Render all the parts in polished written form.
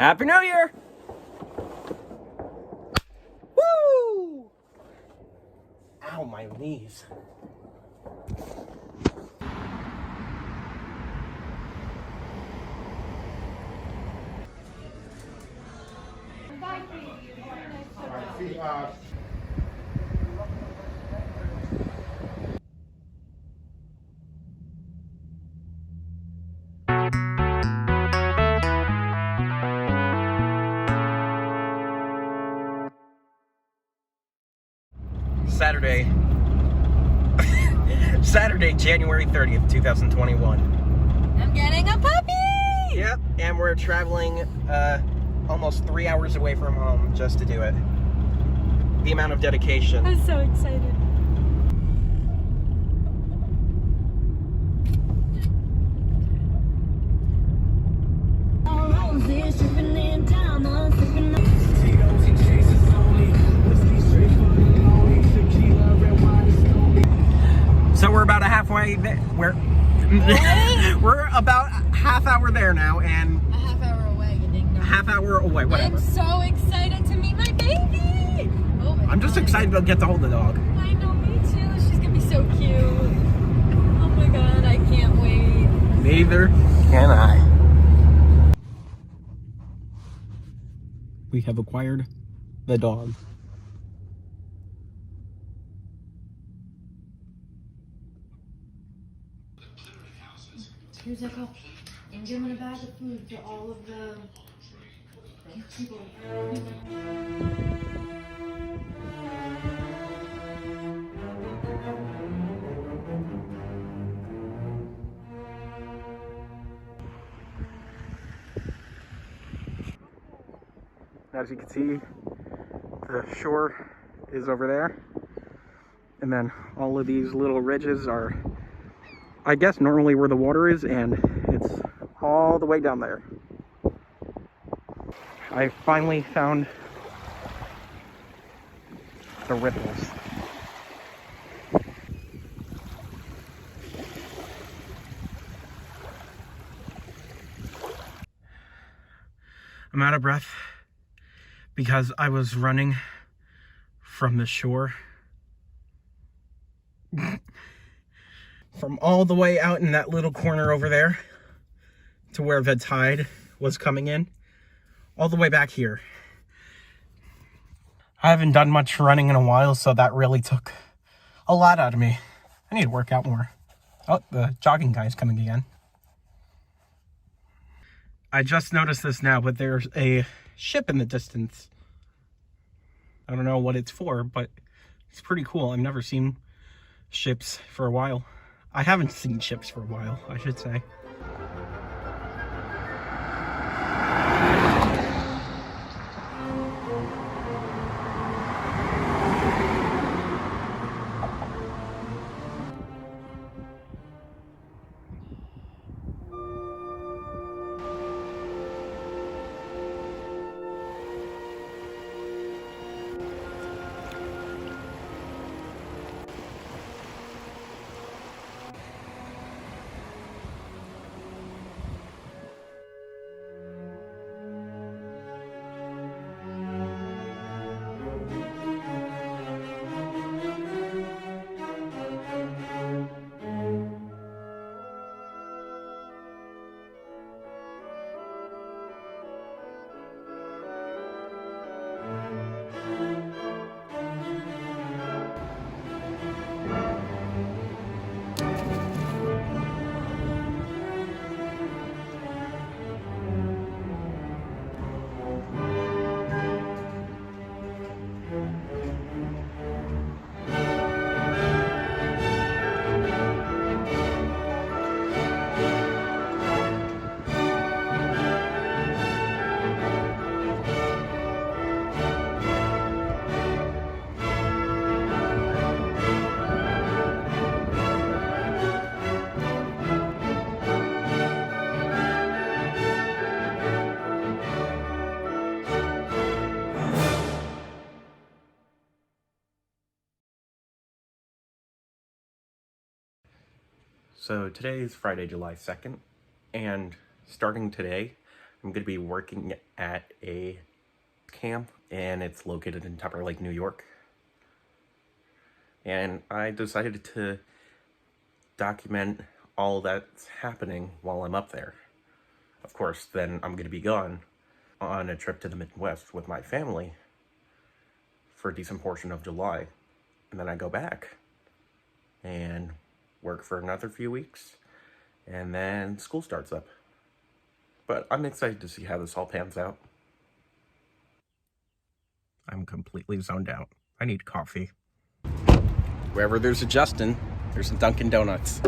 Happy New Year! Woo! Ow, my knees. Saturday, January 30th, 2021. I'm getting a puppy! Yep, and we're traveling almost 3 hours away from home just to do it. The amount of dedication. I'm so excited. So we're about halfway there. We're about half hour there now, and A half hour away, you ding dong. half hour away, whatever. I'm so excited to meet my baby! Oh my I'm just God. excited to get to hold the dog. I know, me too. She's gonna be so cute. Oh my God, I can't wait. Neither can I. We have acquired the dog. Here's a cup. I'm giving a bag of food to all of the people. As you can see, the shore is over there. And then all of these little ridges are, I guess, normally where the water is, and it's all the way down there. I finally found the ripples. I'm out of breath because I was running from the shore. From all the way out in that little corner over there to where the tide was coming in, all the way back here. I haven't done much running in a while, so that really took a lot out of me. I need to work out more. Oh, the jogging guy's coming again. I just noticed this now, but there's a ship in the distance. I don't know what it's for, but it's pretty cool. I've never seen ships for a while. I haven't seen ships for a while, I should say. So today is Friday, July 2nd, and starting today, I'm going to be working at a camp, and it's located in Tupper Lake, New York. And I decided to document all that's happening while I'm up there. Of course, then I'm going to be gone on a trip to the Midwest with my family for a decent portion of July. And then I go back and work for another few weeks, and then school starts up. But I'm excited to see how this all pans out. I'm completely zoned out. I need coffee. Wherever there's a Justin, there's a Dunkin' Donuts.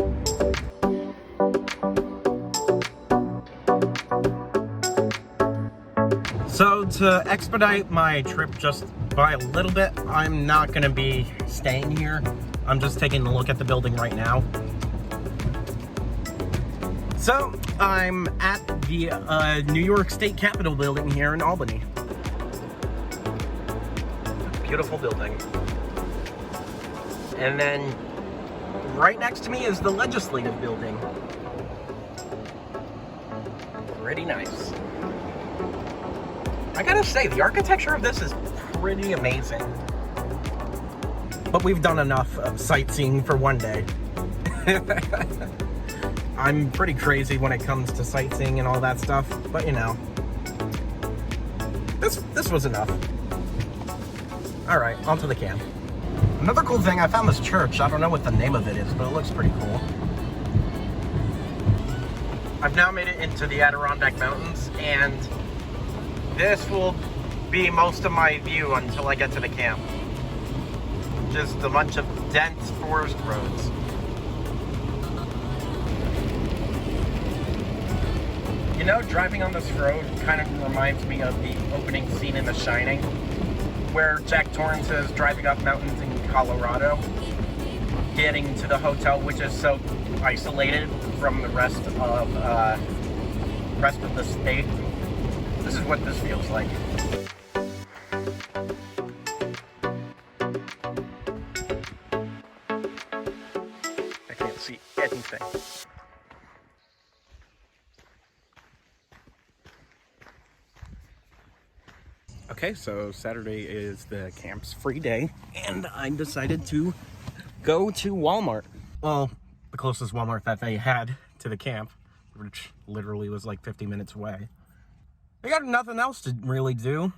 So to expedite my trip just by a little bit, I'm not gonna be staying here. I'm just taking a look at the building right now. So I'm at the New York State Capitol building here in Albany. Beautiful building. And then right next to me is the legislative building. Pretty nice. I gotta say, the architecture of this is pretty amazing. But we've done enough sightseeing for one day. I'm pretty crazy when it comes to sightseeing and all that stuff, but you know, this was enough. All right, on to the camp. Another cool thing, I found this church. I don't know what the name of it is, but it looks pretty cool. I've now made it into the Adirondack Mountains, and this will be most of my view until I get to the camp. Just a bunch of dense forest roads. You know, driving on this road kind of reminds me of the opening scene in The Shining, where Jack Torrance is driving up mountains in Colorado, getting to the hotel, which is so isolated from the rest of the state. This is what this feels like. I can't see anything. Okay, so Saturday is the camp's free day, and I decided to go to Walmart. Well, the closest Walmart that they had to the camp, which literally was like 50 minutes away. I got nothing else to really do.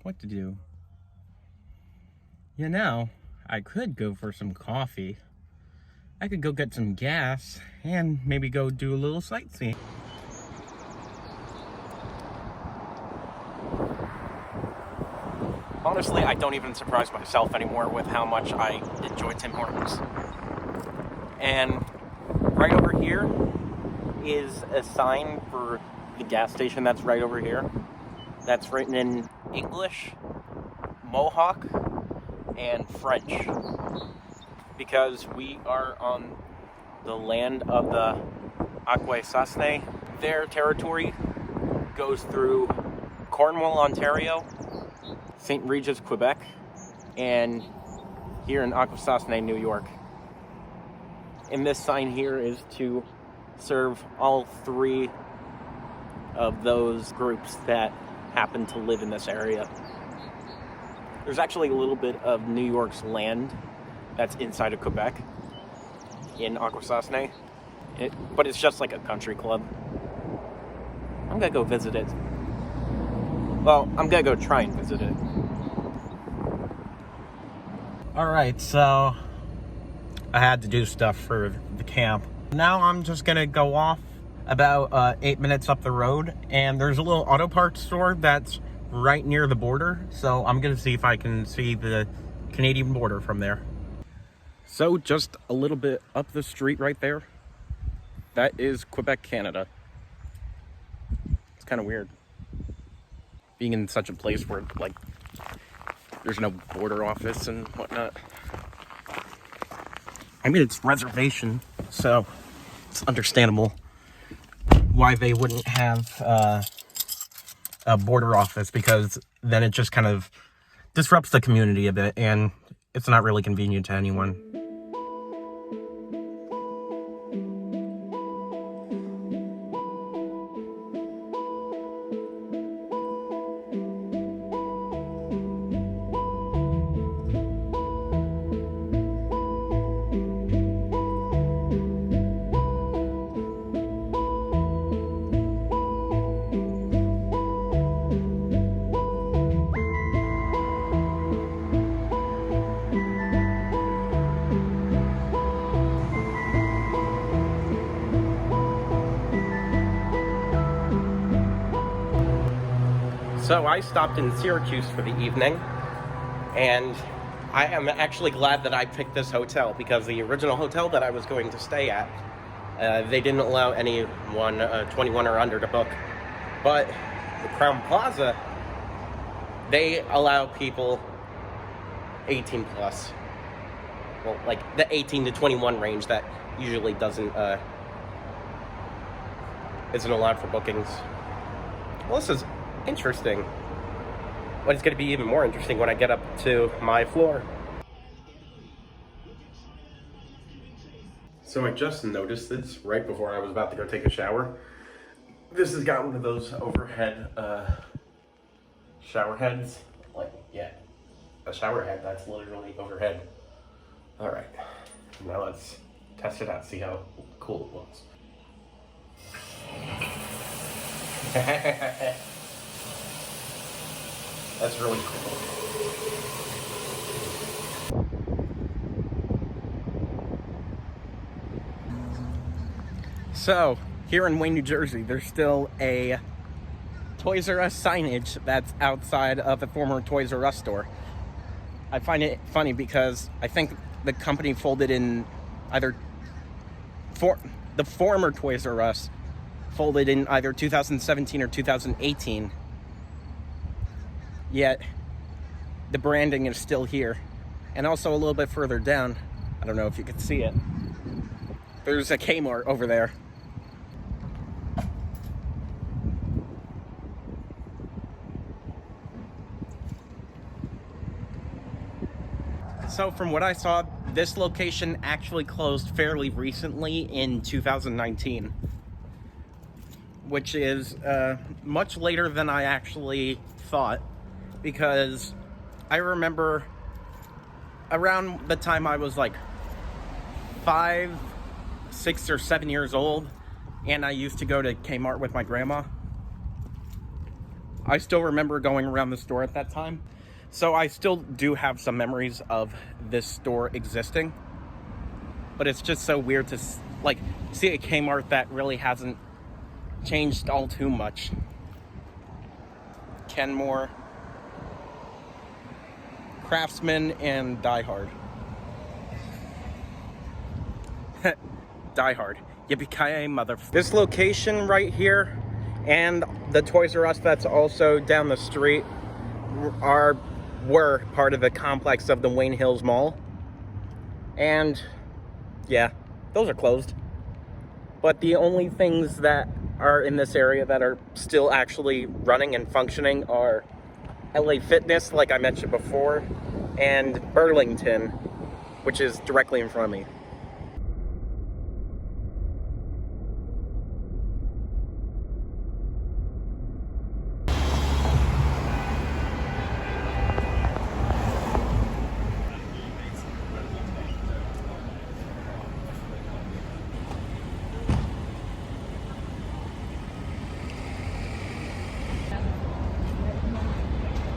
What to do? You know, I could go for some coffee. I could go get some gas and maybe go do a little sightseeing. Honestly, I don't even surprise myself anymore with how much I enjoy Tim Hortons. And right over here is a sign for the gas station that's right over here. That's written in English, Mohawk, and French. Because we are on the land of the Akwesasne. Their territory goes through Cornwall, Ontario, St. Regis, Quebec, and here in Akwesasne, New York. And this sign here is to serve all three of those groups that happen to live in this area. There's actually a little bit of New York's land that's inside of Quebec in Akwesasne, but it's just like a country club. I'm gonna go visit it. Well, I'm gonna go try and visit it. Alright, so I had to do stuff for the camp. Now I'm just gonna go off about 8 minutes up the road, and there's a little auto parts store that's right near the border, so I'm gonna see if I can see the Canadian border from there. So just a little bit up the street right there, that is Quebec, Canada. It's kind of weird being in such a place where, like, there's no border office and whatnot. I mean, it's reservation, so it's understandable why they wouldn't have a border office, because then it just kind of disrupts the community a bit, and it's not really convenient to anyone. So I stopped in Syracuse for the evening, and I am actually glad that I picked this hotel, because the original hotel that I was going to stay at, they didn't allow anyone 21 or under to book. But the Crown Plaza, they allow people 18 plus. Well, like the 18 to 21 range that usually isn't allowed for bookings. Well, this is interesting. But it's going to be even more interesting when I get up to my floor. So I just noticed this right before I was about to go take a shower. This has got one of those overhead shower heads. Like, yeah, a shower head that's literally overhead. Alright, now let's test it out, see how cool it looks. That's really cool. So, here in Wayne, New Jersey, there's still a Toys R Us signage that's outside of the former Toys R Us store. I find it funny because I think the company folded in either the former Toys R Us folded in either 2017 or 2018. Yet the branding is still here. And also a little bit further down, I don't know if you can see it, there's a Kmart over there. So from what I saw, this location actually closed fairly recently in 2019, which is much later than I actually thought, because I remember around the time I was like 5, 6, or 7 years old, and I used to go to Kmart with my grandma. I still remember going around the store at that time. So I still do have some memories of this store existing, but it's just so weird to like see a Kmart that really hasn't changed all too much. Kenmore, Craftsman, and Die Hard. Die Hard. Yippee-ki-yay, motherfucker. This location right here and the Toys R Us that's also down the street were part of the complex of the Wayne Hills Mall. And yeah, those are closed. But the only things that are in this area that are still actually running and functioning are LA Fitness, like I mentioned before, and Burlington, which is directly in front of me.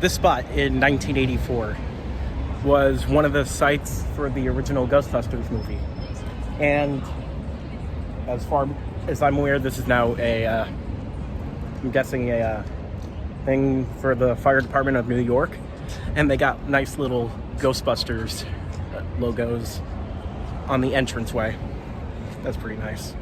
This spot in 1984 was one of the sites for the original Ghostbusters movie. And as far as I'm aware, this is now I'm guessing a thing for the fire department of New York. And they got nice little Ghostbusters logos on the entranceway. That's pretty nice.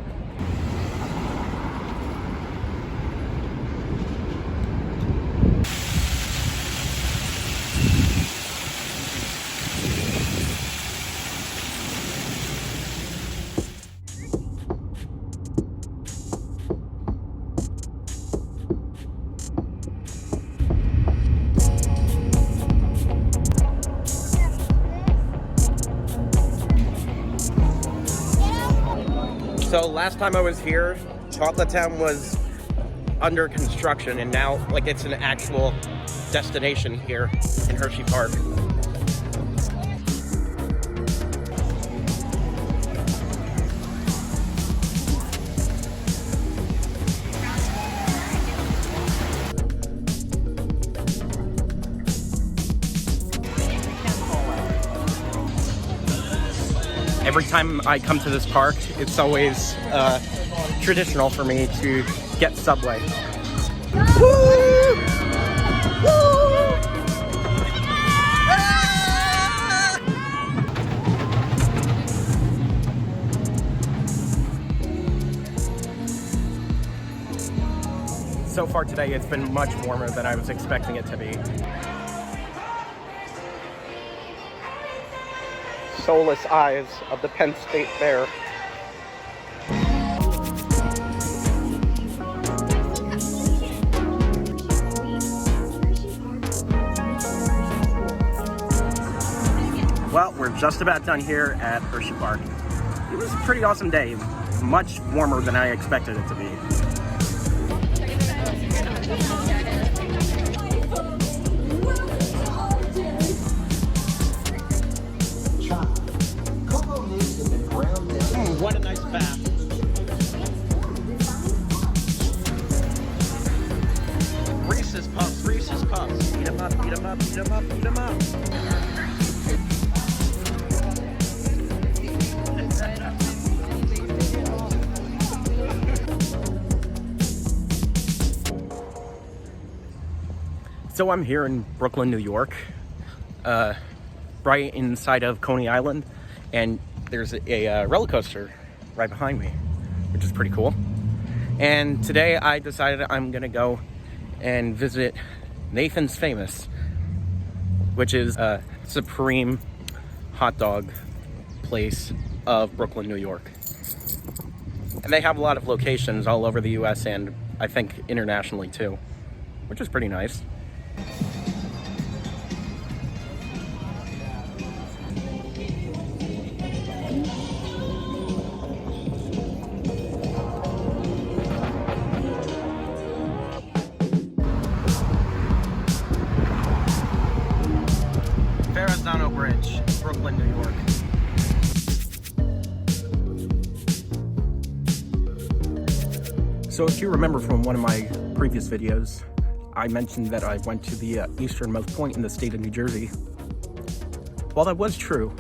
So last time I was here, Chocolate Town was under construction, and now like it's an actual destination here in Hershey Park. Every time I come to this park, it's always traditional for me to get Subway. Woo! so far today it's been much warmer than I was expecting it to be. Soulless eyes of the Penn State Fair. Well, we're just about done here at Hershey Park. It was a pretty awesome day, much warmer than I expected it to be. What a nice bath. Reese's Puffs, Reese's Puffs. Eat 'em up, eat 'em up, eat 'em up, eat 'em up. So I'm here in Brooklyn, New York, right inside of Coney Island, and there's a roller coaster right behind me, which is pretty cool. And today I decided I'm gonna go and visit Nathan's Famous, which is a supreme hot dog place of Brooklyn, New York. And they have a lot of locations all over the US and I think internationally too, which is pretty nice. Bridge, Brooklyn, New York. So if you remember from one of my previous videos, I mentioned that I went to the easternmost point in the state of New Jersey. While that was true,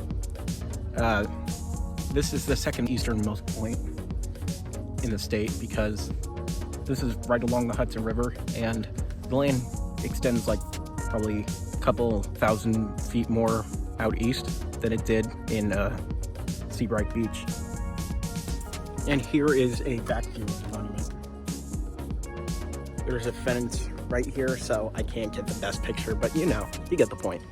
this is the second easternmost point in the state because this is right along the Hudson River and the land extends like probably a couple thousand feet more out east than it did in Seabright Beach. And here is a vacuum monument. There's a fence right here, so I can't get the best picture, but you know, you get the point.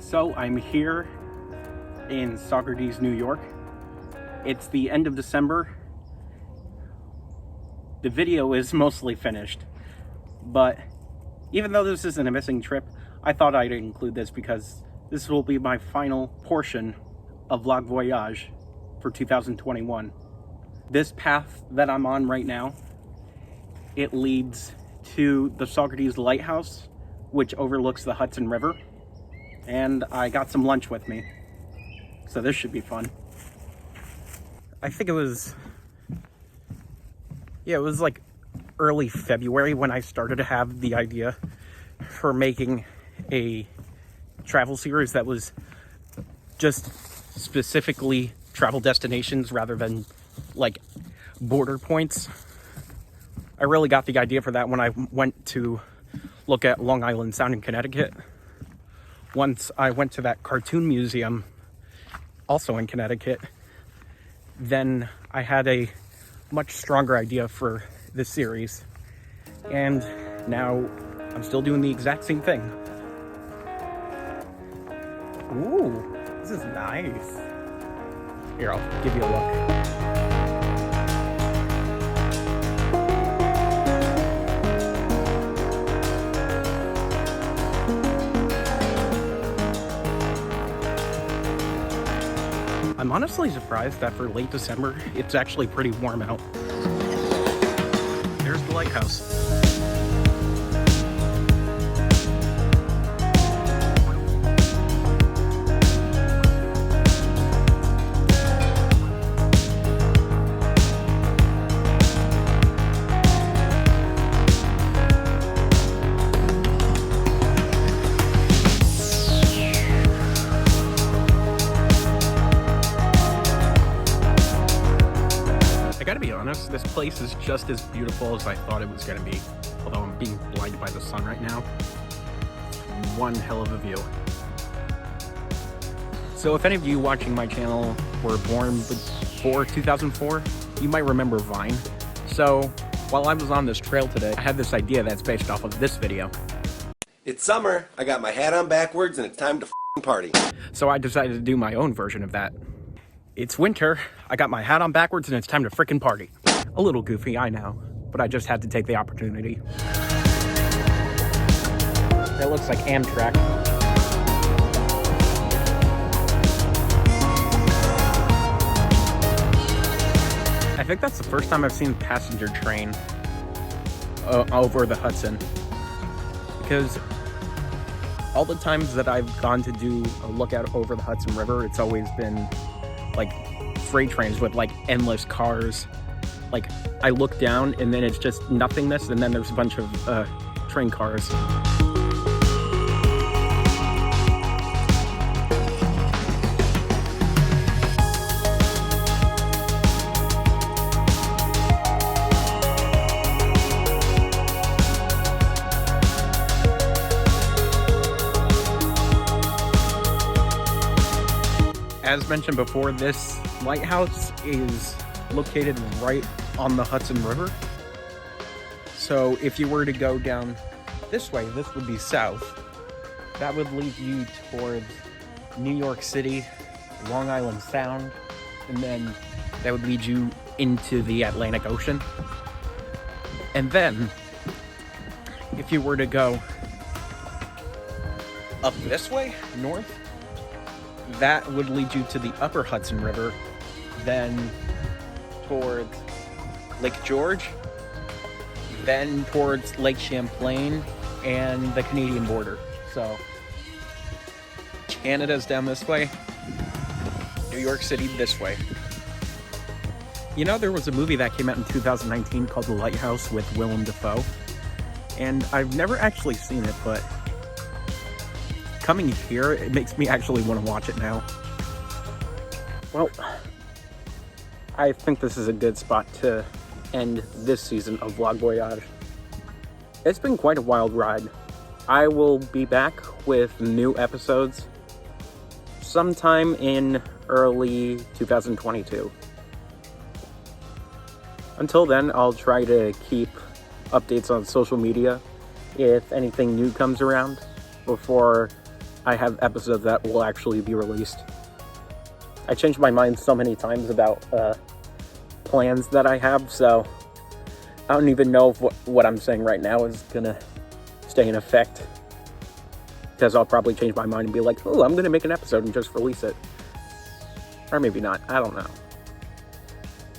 So I'm here in Socrates, New York. It's the end of December. The video is mostly finished, but even though this isn't a missing trip, I thought I'd include this because this will be my final portion of Vlog Voyage for 2021. This path that I'm on right now, it leads to the Socrates Lighthouse, which overlooks the Hudson River. And I got some lunch with me, so this should be fun. I think it was like early February when I started to have the idea for making a travel series that was just specifically travel destinations rather than like border points. I really got the idea for that when I went to look at Long Island Sound in Connecticut. Once I went to that cartoon museum, also in Connecticut, then I had a much stronger idea for this series. And now I'm still doing the exact same thing. Ooh, this is nice. Here, I'll give you a look. I'm honestly surprised that for late December, it's actually pretty warm out. There's the lighthouse. I gotta be honest, this place is just as beautiful as I thought it was gonna be. Although I'm being blinded by the sun right now. One hell of a view. So if any of you watching my channel were born before 2004, you might remember Vine. So while I was on this trail today, I had this idea that's based off of this video. It's summer, I got my hat on backwards, and it's time to f***ing party. So I decided to do my own version of that. It's winter, I got my hat on backwards, and it's time to frickin' party. A little goofy, I know, but I just had to take the opportunity. That looks like Amtrak. I think that's the first time I've seen a passenger train over the Hudson. Because all the times that I've gone to do a lookout over the Hudson River, it's always been like freight trains with like endless cars. Like I look down and then it's just nothingness, and then there's a bunch of train cars. As mentioned before, this lighthouse is located right on the Hudson River. So if you were to go down this way, this would be south. That would lead you towards New York City, Long Island Sound, and then that would lead you into the Atlantic Ocean. And then, if you were to go up this way, north, that would lead you to the upper Hudson River, then towards Lake George, then towards Lake Champlain and the Canadian border. So Canada's down this way, New York City this way. You know, there was a movie that came out in 2019 called The Lighthouse with Willem Dafoe, and I've never actually seen it, but coming here, it makes me actually want to watch it now. Well, I think this is a good spot to end this season of Vlog Voyage. It's been quite a wild ride. I will be back with new episodes sometime in early 2022. Until then, I'll try to keep updates on social media if anything new comes around before I have episodes that will actually be released. I changed my mind so many times about plans that I have, so I don't even know if what I'm saying right now is gonna stay in effect, because I'll probably change my mind and be like, oh, I'm gonna make an episode and just release it. Or maybe not, I don't know.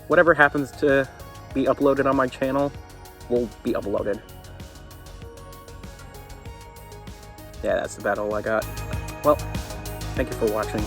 Whatever happens to be uploaded on my channel will be uploaded. Yeah, that's about all I got. Well, thank you for watching.